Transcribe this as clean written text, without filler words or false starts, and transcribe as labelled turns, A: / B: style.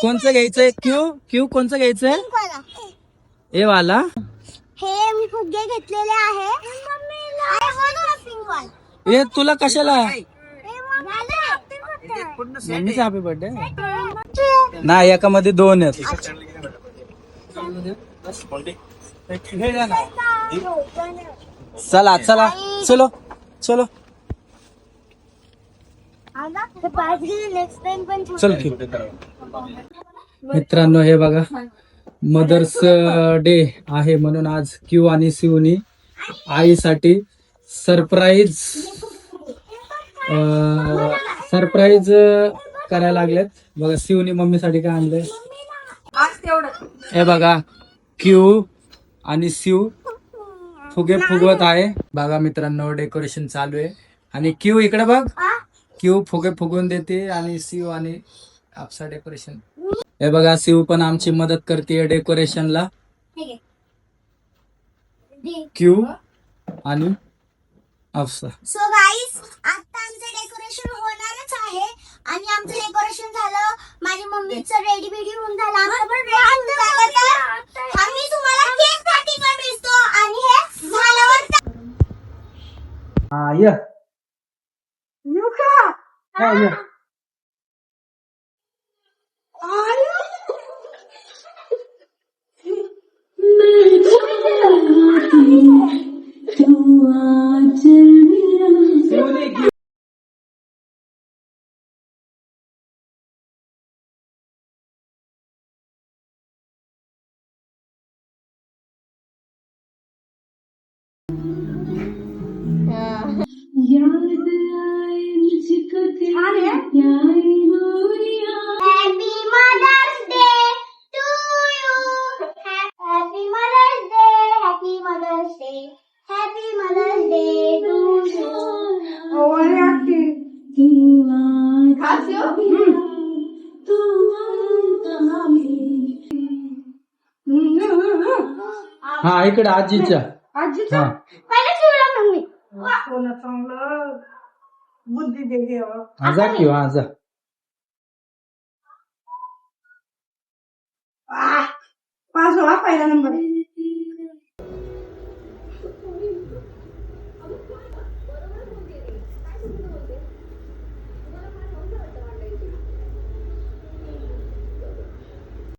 A: कोणचं घ्यायचंय? Q Q कोणचं घ्यायचंय? हे वाला.
B: हे मी फुगे घेतलेले आहे.
A: हे तुला कशाला? मम्मीचा हॅपी बर्थडे नाही, एकामध्ये 2 आहेत. चला चला चलो चलो चल. मित्रांनो हे बघा, मदर्स डे आहे म्हणून आज क्यू आणि शिवनी आईसाठी सरप्राईज करायला लागलेत. बघा शिवनी मम्मीसाठी काय आणलंय हे बघा. क्यू आणि शिव फुगे फुगवत आहे. बघा मित्रांनो डेकोरेशन चालू आहे आणि क्यू इकडे बघ, क्यू फुगे फुगवून देते आणि शिव आणि आपसा डेकोरेशन. हे बघा शिव पण आमची मदत करते डेकोरेशनला. क्यू आणि आपसा.
B: सो गाईस, आता आमचं डेकोरेशन होणारच आहे आणि आमचं डेकोरेशन झालं. माझ्या मम्मीचं रेडी बिडी होऊन झालं. आमचं पण रेडी झालं तर आम्ही तुम्हाला केक कटिंग दिसतो आणि हे झाल्यावर
A: या हा इकडे आजीच्या
C: बुद्धी दे
A: आजा किंवा आजा
C: पाच पहिला नंबर.